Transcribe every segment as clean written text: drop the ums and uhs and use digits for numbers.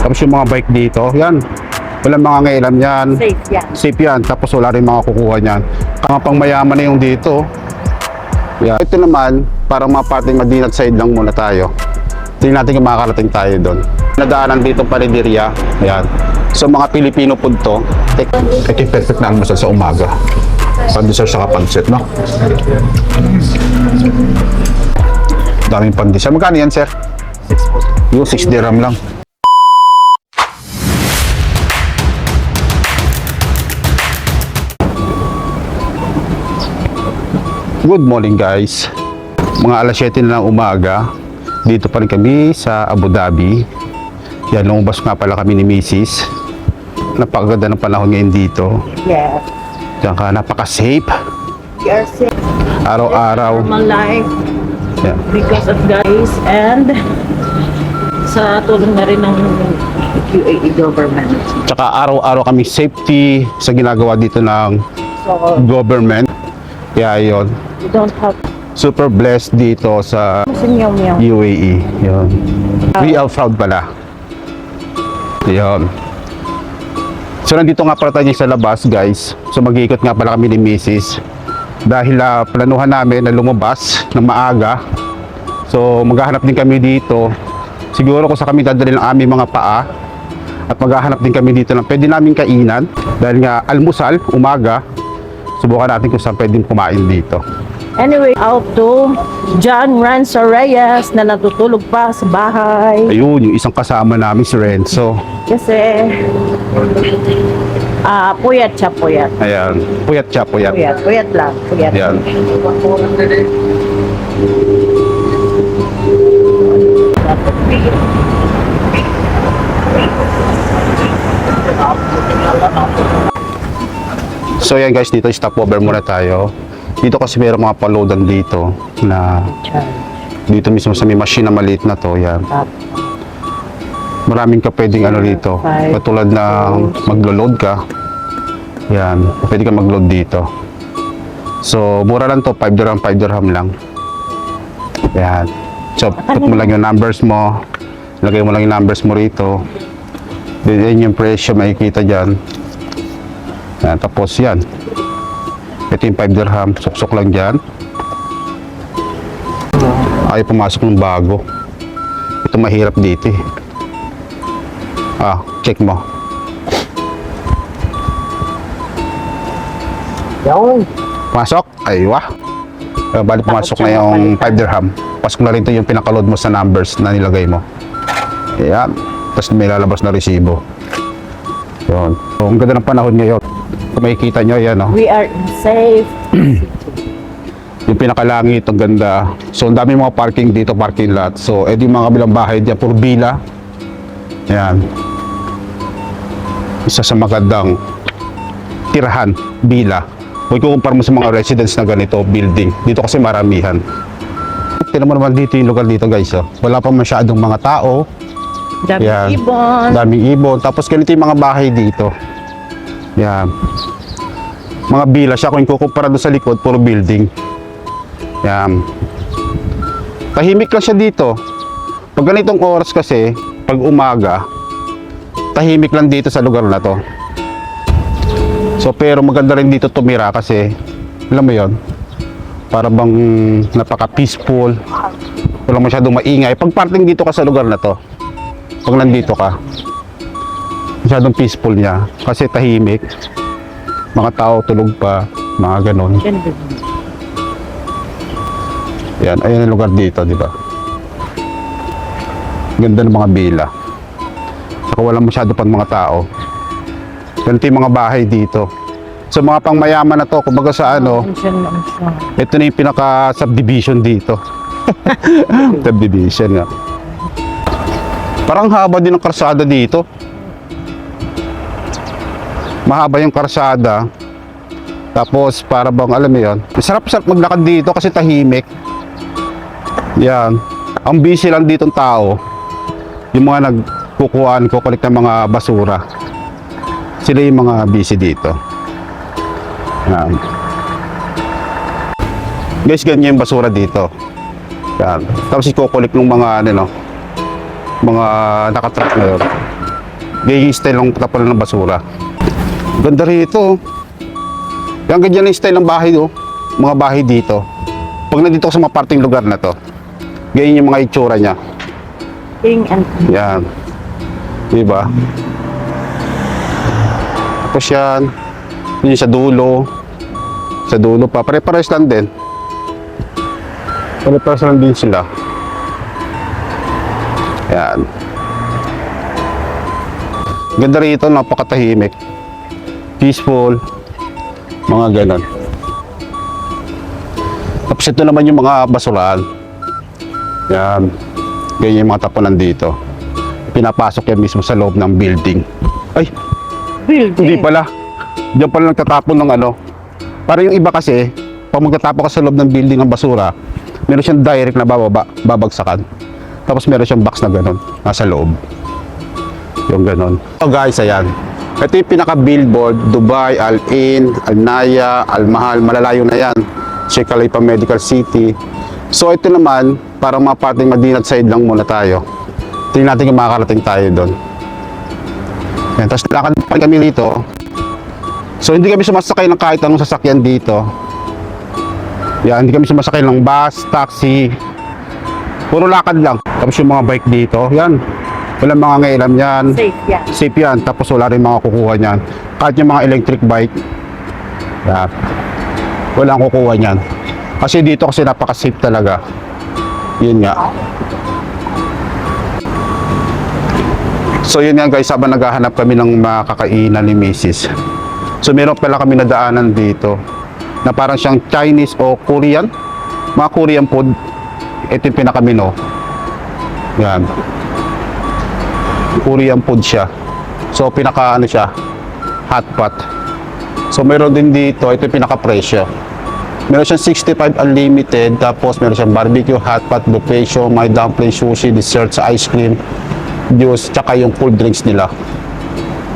Tapos yung mga bike dito, yan. Walang mga ngailan yan. Safe yan. Safe yan. Tapos wala rin mga kukuha niyan. Mga pang mayaman na yung dito. Yan. Ito naman, parang mga parting Madinat side lang muna tayo. Tingnan natin kung makakarating tayo doon. Nadaanan dito Panaderia. Yan. So mga Pilipino food to. Ito yung perfect na almusal sa umaga. Pandesal sa kapansit, no? Daming pandesal. Magkano yan, sir? 6 po. Yung 6 dirham lang. Good morning, guys. Mga alas 7 na ng umaga. Dito pa rin kami sa Abu Dhabi. Yan, lumabas nga pala kami ni Mrs. Napakaganda ng panahon ngayon dito. Yes. Diyan ka, napaka-safe. We are safe. Araw-araw. Normal life Yan. because of guys and sa tulong na rin ng UAE government. Tsaka araw-araw kami safety sa ginagawa dito ng So, government. Kaya yun, we don't have super blessed dito sa sinyaw-meow. UAE. Yun. We are proud pala. Yun. So nandito nga pala tayo sa labas, guys. So mag-iikot nga pala kami ni Mrs. Dahil planuhan namin na lumabas ng maaga. So maghahanap din kami dito. Siguro kung sa kami dadalhin ang aming mga paa. At maghahanap din kami dito ng pwede namin kainan. Dahil nga almusal, umaga. Subukan natin kung saan pwedeng kumain dito. Anyway, out to John Renzo Reyes na natutulog pa sa bahay. Ayun, yung isang kasama namin si Renzo. Kasi puyat siya, puyat. Ayan, puyat siya, puyat. Puyat, puyat lang, puyat. Ayan. So yan guys, dito stopover muna tayo. Dito kasi mayroong mga paloadan dito na dito mismo sa may machine na maliit na to. Yan. Maraming ka pwedeng ano dito. Katulad ng maglo-load ka. Yan. Pwede ka mag-load dito. So mura lang to. 5 dirham lang. Yan. So put mo lang yung numbers mo. Lagay mo lang yung numbers mo rito. Then yung presyo makikita dyan. Yan, tapos yan. Ito yung 5 dirham. Suksok lang dyan. Ayaw pumasok ng bago. Ito mahirap dito eh. Check mo. Yun. Pasok? Aywa. Bali pumasok na yung 5 dirham. Pasok na rin ito yung pinakaload mo sa numbers na nilagay mo. Ayan. Tapos may lalabas na resibo. Yun. So, ang ganda ng panahon ngayon. Kung makikita nyo, yan o. We are safe. Yung pinakalangit, ang ganda. So, ang dami mga parking dito, parking lot. So, yung mga kabilang bahay diyan, puro villa. Ayan. Isa sa magandang tirahan, villa. Kung ikukumpara mo sa mga residence na ganito, building. Dito kasi maramihan. Tignan mo naman dito yung lugar dito, guys. Wala pa masyadong mga tao. Daming Yan. ibon. Daming ibon. Tapos ganito yung mga bahay dito. Yan. Mga villa siya. Kung ikukumpara doon sa likod, puro building. Yan. Tahimik lang siya dito. Pag ganitong oras kasi, pag umaga, tahimik lang dito sa lugar na to. So, pero maganda rin dito tumira kasi, alam mo yon, para bang napaka-peaceful. Walang masyadong maingay. Pag parting dito ka sa lugar na to, pag nandito ka, masyadong peaceful niya. Kasi tahimik. Mga tao tulog pa, mga ganon. Yan, ayan ang lugar dito, di ba? Ganda ng mga villa. Saka walang masyado pang mga tao. Ganito yung mga bahay dito. So mga pang mayaman na to, kumbaga sa ano, ito na yung pinaka-subdivision dito. Subdivision nga. Parang haba din ang karsada dito. Mahaba yung karsada. Tapos para bang alam mo yun, sarap-sarap maglakad dito kasi tahimik. Yan. Ang busy lang ditong tao, yung mga nagkukuhaan, kukulik ng mga basura. Sila yung mga busy dito. Yan. Guys, ganyan yung basura dito. Yan. Tapos ikukulik ng mga ano, mga nakatrack na yun. Ganyan yung style ng tapunan ng basura. Ganda rito. Yan, ganyan yung style ng bahay, oh. Mga bahay dito. Pag nandito ka sa mga parting lugar na to, ganyan yung mga itsura niya. King and Yan. Diba? Tapos yan. Yun sa dulo. Sa dulo pa. Pare-pares lang din. Pare-pares lang din sila. Yan. Ganda rito, napakatahimik. Peaceful. Mga ganon. Tapos ito naman yung mga basurahan. Yan. Ganyan yung mga tapunan dito. Pinapasok yan mismo sa loob ng building. Ay, hindi building. pala. Diyan pala nagtatapon ng ano. Para yung iba kasi, pag magtatapon ka sa loob ng building ng basura, meron siyang direct na babagsakan. Tapos meron siyang box na gano'n, nasa loob. Yung gano'n. So guys, ayan. Ito yung pinaka-billboard, Dubai, Al-In, Al-Naya, Al-Mahal, malalayo na yan. Sheikh Khalifa Medical City. So ito naman, parang mga parting Madinat side lang muna tayo. Tingnan natin kung makakarating tayo doon. Yan, tapos lakad pa kami dito. So hindi kami sumasakay ng kahit anong sasakyan dito. Yan, hindi kami sumasakay ng bus, taxi. Puro lakad lang. Tapos yung mga bike dito, yan. Walang mga ngailam yan. Safe yan. Safe yan. Tapos wala rin mga kukuha niyan. Kahit yung mga electric bike, yan. Walang kukuha niyan. Kasi dito kasi napaka-safe talaga. Yun nga. So yun nga guys, habang naghahanap kami ng makakainan ni Mrs. So meron pala kami nadaanan dito na parang siyang Chinese o Korean. Mga Korean food. Ito yung pinakamino. Yan. Korean food siya. So pinaka ano siya, hot pot. So meron din dito, ito yung pinaka presyo. Meron siyang 65 unlimited, tapos meron siyang barbecue, hot pot, buffet, may dumpling, sushi, desserts, ice cream, juice, tsaka yung cool drinks nila.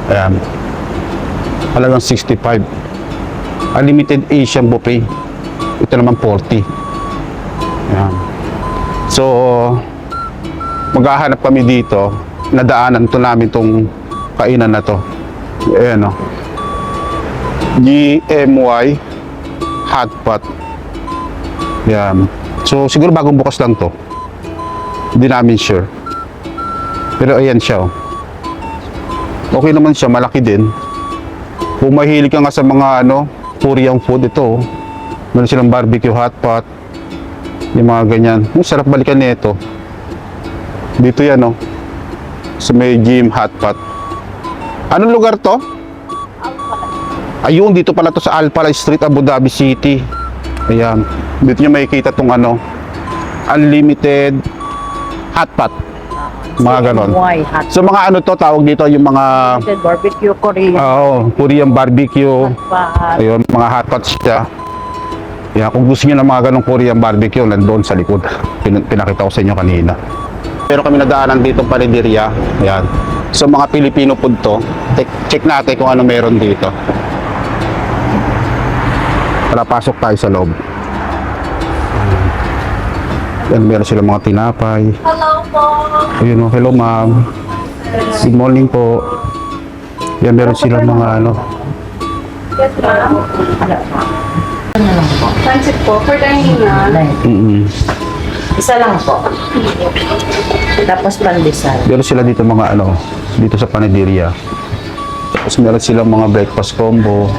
Ayan. Halagang 65. Unlimited Asian buffet. Ito naman 40. Ayan. So, maghahanap kami dito. Nadaanan to namin tong kainan na to. Ayan o. GMY Hotpot. Yan. So, siguro bagong bukas lang to. Hindi namin sure. Pero ayan siya oh. Okay naman siya, malaki din. Kung mahilig ka nga sa mga ano, Korean food, ito oh. Meron silang barbecue hotpot. Yung mga ganyan. Sarap balikan nito. Dito yan oh. Sa may gym hotpot. Anong lugar to? Ayun, dito pala to sa Alpala Street, Abu Dhabi City. Ayan. Dito nyo makikita tong ano, unlimited hotpot. Mga ganon. Hot So mga ano to, tawag dito yung mga barbecue Korean. Korean barbecue. Hotpot. Ayun, mga hotpot siya. Ayan, kung gusto niyo ng mga ganong Korean barbecue, nandoon sa likod. Pinakita ko sa inyo kanina. Pero kami nadaanan dito parinderya. Ayan. So mga Filipino food to. Check natin kung ano meron dito. Para pasok tayo sa loob. Yan, meron sila mga tinapay. Hello po. Ayun oh, hello ma'am. Good morning po. Yan, meron sila mga ano. Yes, ma'am. Ano lang po? Pancit po, for dining na. Isa lang po. Tapos pandesal. Meron sila dito mga ano, dito sa panaderia. Tapos meron silang mga breakfast combo.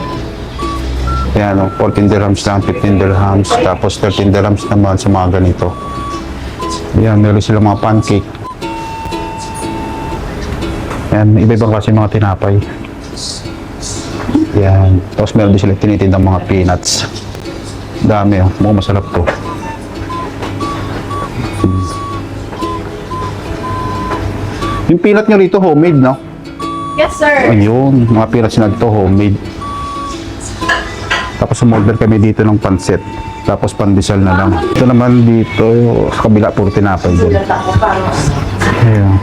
Ayan o, 14 dirhams lang, 15 dirhams, tapos 13 dirhams naman sa mga ganito. Ayan, meron silang mga pancake. Ayan, iba-ibang kasi mga tinapay. Ayan, tapos meron din sila tinitindang mga peanuts. Dami o, mukhang masarap to. Yung peanut nyo rito, homemade, no? Yes, sir. Ayun, mga peanuts na dito, homemade. Tapos umorder kami dito ng pansit. Tapos pandesal na lang. Ito naman dito, sa kabila, puro tinapay din. Ayan.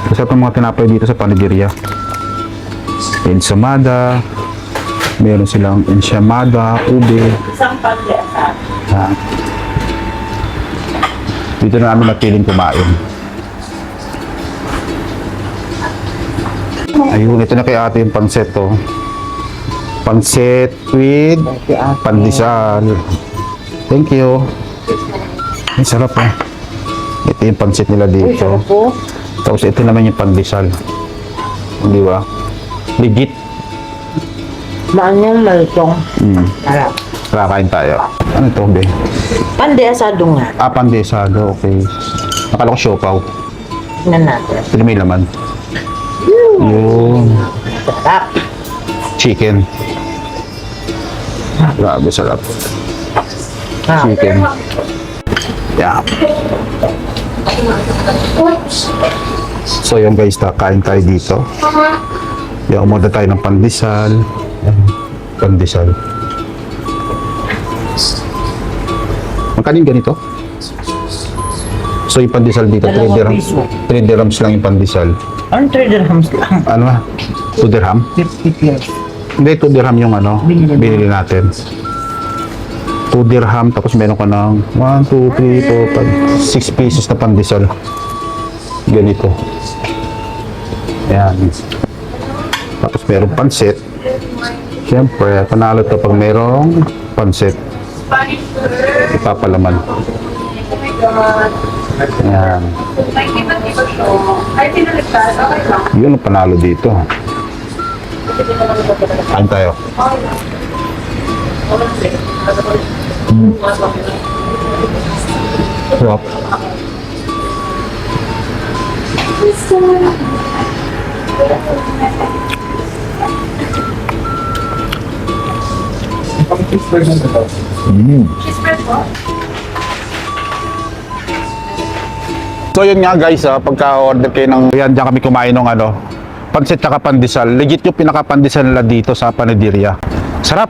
Kasi itong mga tinapay dito sa panaderia. Ensomada. Meron silang ensamada, ube. Isang pandesal. Ha. Dito na namin napiling kumain. Ayun, ito na kay ate yung pansit to. Pansit with pandesal. Thank you. Ang sarap eh. Ito yung pansit nila Uy, dito. sarap po. Tapos ito naman yung pandesal. Di ba? Legit. Maanyang malutong. Harap. Kakain tayo. Ano ito, be? Pande asado nga. Ah, pandesado. Okay. Nakala ko siopaw. Tingnan natin. Ito may laman. Yun. Sarap. Chicken. Grabe, sarap. Ah. Chicken. Yeah. So yun guys, kain tayo dito. Yung umorder tayo ng pandesal. Yan, pandesal. Magkano yung ganito? So yung pandesal dito, 3 Dalawang dirhams. piso. 3 dirhams lang yung pandesal. Anong 3 dirhams lang? Ano ba? 2 dirham? 50 pesos. Hindi, 2 dirham yung ano, Binili mo. binili natin. 2 dirham, tapos meron ka ng 1, 2, 3, 4, 5, 6 pieces na pandesal. Ganito. Ayan. Tapos merong pansit. Siyempre, panalo to pag merong pansit. Ipapalaman. Ayan. Ay, pinaligtas. Okay lang. Yun ang panalo dito. Kain tayo. Sarap. So yun nga guys, pagka-order kayo ng yan, dyan kami kumain ng ano, pansit tsaka pandesal. Legit yung pinaka-pandesal nila dito sa Panaderia. Sarap.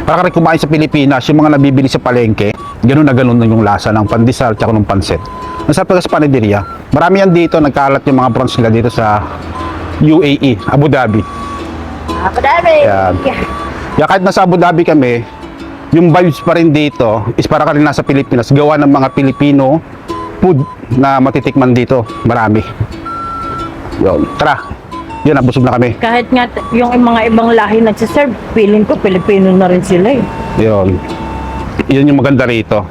Para ka rin kumain sa Pilipinas, yung mga nabibili sa palengke, ganun na ganun na yung lasa ng pandesal tsaka ng pansit. Ang sarap sa Panaderia. Marami yan dito, nagkalat yung mga branch nila dito sa UAE, Abu Dhabi. Abu Dhabi! Yan. Kaya kahit nasa Abu Dhabi kami, yung vibes pa rin dito is para ka rin nasa Pilipinas. Gawa ng mga Pilipino food na matitikman dito. Marami. Yun. Tara. Yun, nabusog na kami. Kahit nga yung mga ibang lahi nagsiserve, feeling ko Pilipino na rin sila eh. Yun. Yun yung maganda rito.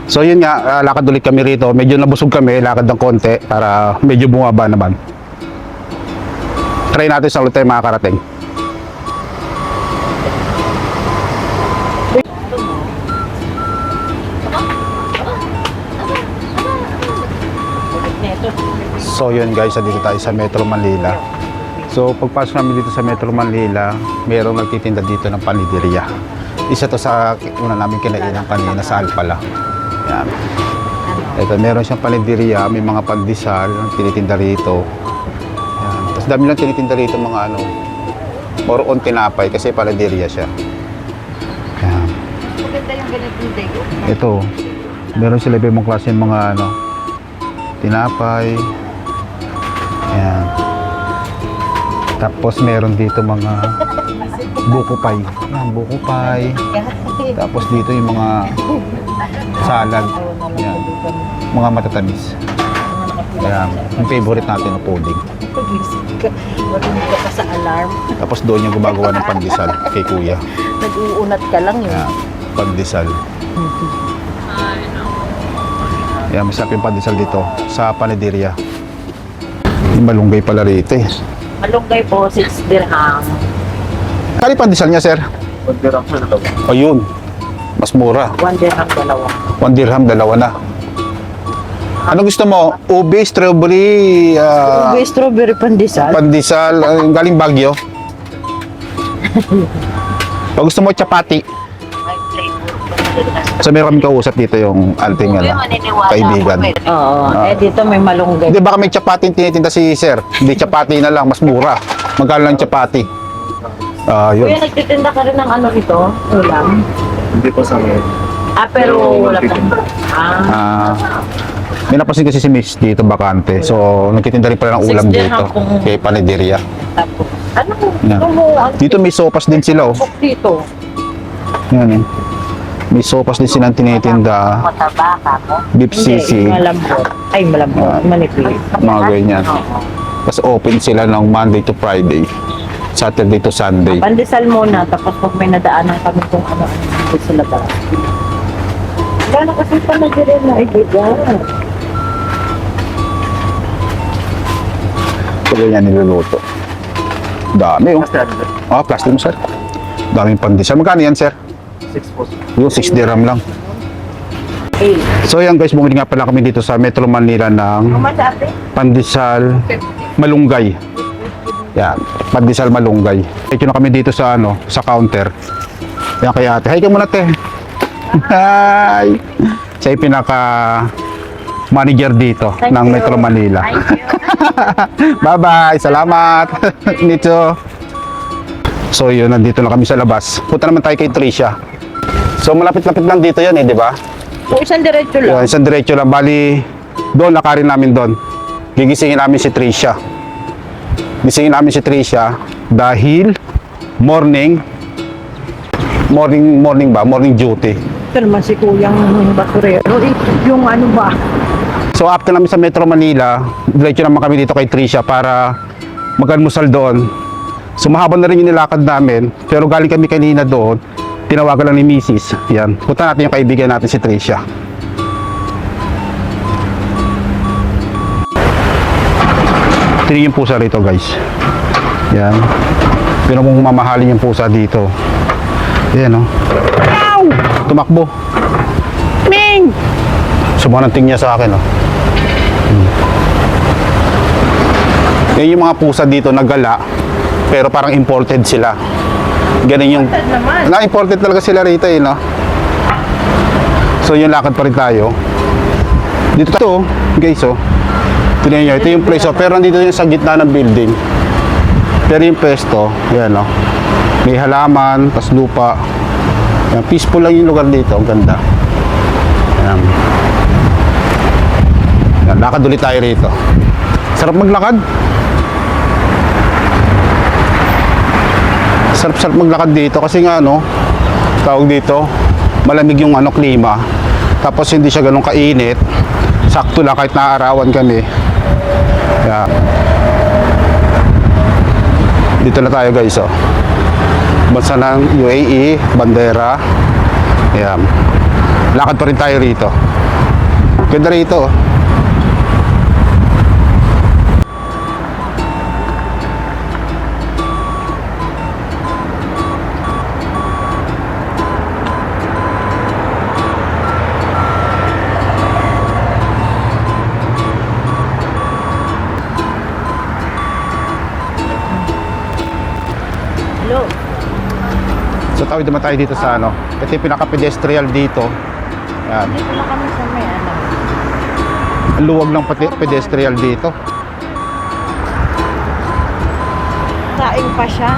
So yun nga, lakad ulit kami rito. Medyo nabusog kami, lakad ng konti para medyo bumaba naman. Try natin sa ulit tayo makakarating. So yun guys, dito tayo sa Metro Manila. So pagpasok namin dito sa Metro Manila, mayroong nagtitinda dito ng panideria. Isa to sa una namin kinainan kanina sa Alpala. Yan. Ito, meron siyang panideria, may mga pandesal, tinitinda rito. Yan. Tapos dami lang tinitinda rito mga ano, more on tinapay kasi panideria siya. Yan. Maganda yung ganitong day. Ito, meron sila iba mong klase ng mga ano, tinapay. Yan. Tapos meron dito mga buko pie. Yan, buko pie. Tapos dito yung mga salad. Yan. Mga matatamis. Kaya yung favorite natin na pudding. Marunong ka pa sa alarm. Tapos doon yung gumagawa ng pandesal kay kuya. Nag-uunat ka lang eh. Yan, pandesal. Yan, masarap yung pandesal dito sa Panaderia. Yung malunggay pala rito eh. Malunggay po, 6 dirham. Kali pandesal niya, sir? 1 dirham sa dalawa. Ayun. Mas mura. 1 dirham, dalawa. 1 dirham, dalawa na. Ano gusto mo? Ube, strawberry, Ube, strawberry pandesal. pandesal, galing Baguio. O gusto mo chapati? May flavor. So meron kami kausap dito yung ating kaibigan. Oo, eh dito may malunggay. Hindi, baka may chapati yung tinitinda si sir. Hindi, chapati na lang, mas mura. Magkano lang chapati? Yun. Kuya, nagtitinda ka rin ng ano ito? Ulam? Hindi po sa amin. Pero wala pa. May napansin kasi si Miss dito bakante. So, nagtitinda rin pala ng ulam 6 dito. dirham kung- Kay Panaderia. Tapos, ano? Yan. Dito may sopas din sila, oh. Dito. Yan, eh. May sopas din silang tinitinda. Mataba ka mo? Beef Hindi, sisig. malambot. Ay, malambot. Ah. Manipis. Mga ganyan. Oo. Tapos open sila ng Monday to Friday, Saturday to Sunday. Pandesal muna, tapos pag may nadaanan kami kung ano-ano nandun sa labas. Wala na kasi panagiri na ibigan. Ito ganyan niluluto. Dami oh. Plastic mo sir. Daming pandesal. Magkano yan sir? 6 po. Yung 6 dirham lang. Eh, So yan guys, bumili nga pala kami dito sa Metro Manila ng kumadati. pandesal malunggay. Yan, pandesal malunggay. Ito na kami dito sa sa counter. Yan kay ate. Hi ka muna te. Hi. Siya yung pinaka manager dito Thank ng you. Metro Manila. Thank you. Bye-bye. Salamat. Nito. So yun, nandito na kami sa labas. Punta naman tayo kay Tricia. So malapit-lapit lang dito yan di ba? Kung isang diretso lang. Yun, isang diretso lang. Bali, doon, lakarin namin doon. Gigisingin namin si Tricia. Gisingin namin si Tricia dahil morning duty. Ito naman si Kuyang Basurero. Yung ano ba? So after namin sa Metro Manila, diretso naman kami dito kay Tricia para mag-almusal doon. So mahaba na rin yung nilakad namin, pero galing kami kanina doon, tinawagan lang ni Mrs. Yan, punta natin yung kaibigan natin si Tricia. Ito yung pusa rito guys. Yan. Pero kung mamahalin yung pusa dito. Yan oh. Tumakbo. Ming! Sumananting niya sa akin oh. Yan yung mga pusa dito nagala, pero parang imported sila. Ganun yung naman. na-imported talaga sila rito no. So yung lakad pa rin tayo. Dito to, guys oh. Tingnan niyo, ito yung place oh. Pero nandito yung sa gitna ng building. Pero yung pwesto, yan oh. May halaman, tas lupa. Yan, peaceful lang yung lugar dito, ang ganda. Yan. Yan, lakad ulit tayo rito. Sarap maglakad. Sarap maglakad dito kasi nga tawag dito, malamig yung klima. Tapos hindi siya ganun kainit. Sakto lang kahit naaarawan kami. Yan. Dito na tayo guys oh. Bansa ng UAE, bandera. Yan. Lakad pa rin tayo rito. Ganda rito oh. Hello. So tawid naman tayo dito sa ito yung pinaka-pedestrian dito. Yan. Dito na kami sa may ano. Ang luwag ng pedestrian dito. Saing pa siya.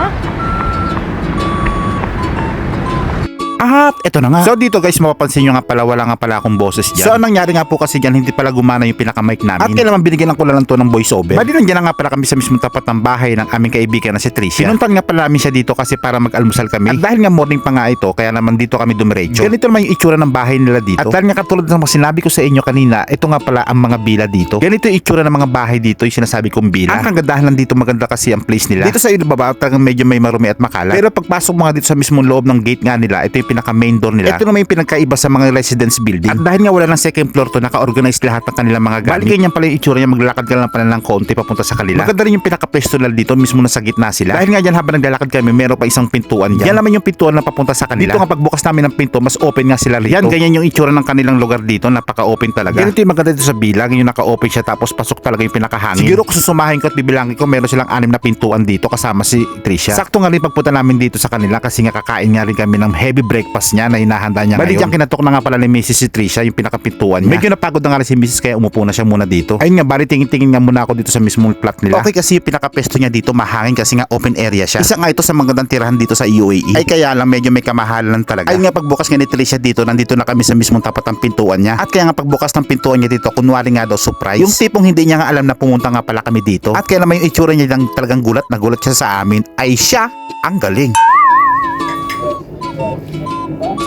At eto na nga. So dito guys, mapapansin nyo nga pala, wala nga pala akong boses dyan. So anong nangyari nga po kasi dyan, hindi pala gumana yung pinaka-mic namin. At kailangan binigyan ko lang to ng voiceover. Bali nandiyan na nga pala kami sa mismong tapat ng bahay ng aming kaibigan na si Tricia. Pinuntan nga pala namin siya dito kasi para mag-almusal kami. At dahil nga morning pa nga ito, kaya naman dito kami dumiretso. Ganito naman yung itsura ng bahay nila dito. At dahil nga katulad ng sinabi ko sa inyo kanina, ito nga pala ang mga bila dito. Ganito yung itsura ng mga bahay dito, yung sinasabi kong bila. Ang kagandahan lang dito, maganda kasi ang place nila. Dito sa ibaba, talagang medyo may marumi at makalat. Pero pagpasok mo nga dito sa mismong loob ng gate nga nila, ito yung pinaka main door nila. Ito naman yung pinagkaiba sa mga residence building. At dahil nga wala ng second floor to, naka-organize lahat ng kanilang mga gamit. Balik ganyan pala yung itsura niya, maglalakad ka lang pala ng konti papunta sa kanila. Maganda rin yung pinaka-pwesto nila dito, mismo na sa gitna sila. Dahil nga dyan habang naglalakad kami, meron pa isang pintuan dyan. Yan naman yung pintuan na papunta sa kanila. Dito nga pagbukas namin ng pinto, mas open nga sila rito. Yan, ganyan yung itsura ng kanilang lugar dito, napaka-open talaga. Ganito yung maganda dito sa bilang, yung naka-open siya tapos pasok talaga yung pinakahangin. Siguro kung susumahin ko at bibilangin ko, meron silang 6 na pintuan dito kasama si Tricia. Sakto nga rin pagpunta namin dito sa kanila kasi nga kakain nga rin kami ng heavy breakfast niya na hinahanda niya ngayon. Kinatok na nga pala ni Mrs. si Tricia yung pinakapintuan niya. Medyo napagod na nga rin si Mrs. kaya umupo na siya muna dito. Ayun nga, bali tingin-tingin nga muna ako dito sa mismong plot nila. Okay kasi yung pinakapesto niya dito mahangin kasi nga open area siya. Isa nga ito sa magandang tirahan dito sa UAE. Ay kaya lang medyo may kamahalan talaga. Ayun nga, pagbukas nga ni Tricia dito, nandito na kami sa mismong tapat ng pintuan niya. At kaya nga pagbukas ng pintuan niya dito, kunwari nga daw surprise. Yung tipong hindi niya nga alam na pumunta nga pala kami dito. At kaya naman yung itsura niya lang talagang gulat na gulat siya sa amin. Ay siya ang galing.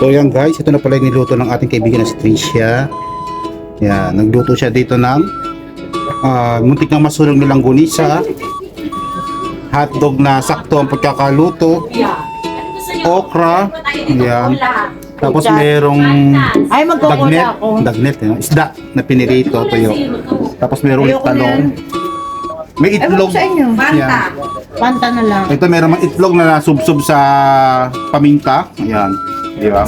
So yan guys, ito na pala yung niluto ng ating kaibigan na si Tricia. Yan, nagluto siya dito ng muntik na masunog nilang gunisa, hotdog na sakto ang pagkakaluto, okra, yan. Tapos merong Ay, magkukuha ako. dagnet, isda na pinirito, tuyo. Tapos merong Ayoko talong. May itlog. sa inyo. Yan. Panta na lang. Ito meron mga itlog na nasubsob sa paminta. Ayan. Di ba?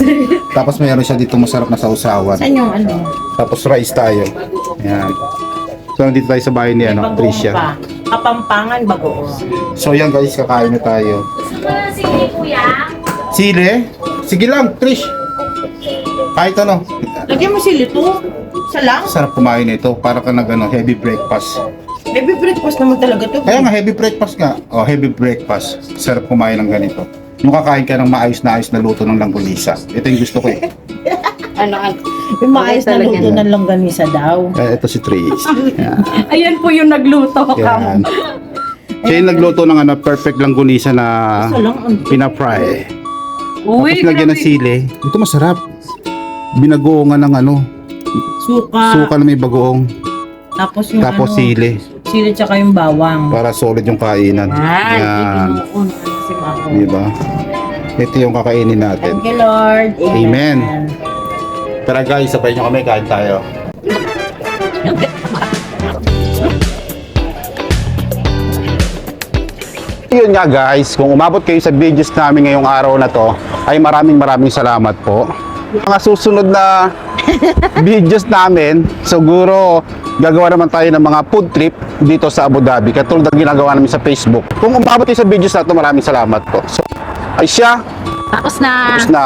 Tapos meron siya dito masarap na sausawan. Sa inyong ano? Tapos rice tayo. Ayan. So nandito tayo sa bahay ni May ano, bagoong Tricia. pa. Kapampangan bagoong. So yan guys, kakain na tayo. Sili? Sige lang, Trish. Kahit ano. Lagyan mo sili to. Isa lang. Sarap kumain ito. Para ka nag ano, heavy breakfast. Baby breakfast naman talaga to. Kaya nga heavy breakfast nga. Oh, heavy breakfast. Sarap kumain ng ganito. Yung kakain ka ng maayos na luto ng langgulisa. Ito yung gusto ko eh. Yung maayos na luto ng longganisa daw. Ito si Trish. Yan. Ayan po yung nagluto. Yan. Siya yung nagluto ng ano, perfect langgulisa na Isa lang. pinafry. Uy, Tapos lagyan ng sili. Ito masarap. Binagoongan ng ano, Suka. suka na may bagoong. Tapos yung Tapos ano, sili. sili tsaka yung bawang. Para solid yung kainan. Yan. Si Mako. Diba? Ito yung kakainin natin. Thank you, Lord. Amen. Tara guys, sabay nyo kami, kain tayo. Yun nga guys, kung umabot kayo sa videos namin ngayong araw na to, ay maraming salamat po. Mga susunod na videos namin, siguro gagawa naman tayo ng mga food trip dito sa Abu Dhabi, katulad ng ginagawa namin sa Facebook. Kung umabot kayo sa videos na to, maraming salamat po. So, ay siya, Tapos na. tapos na.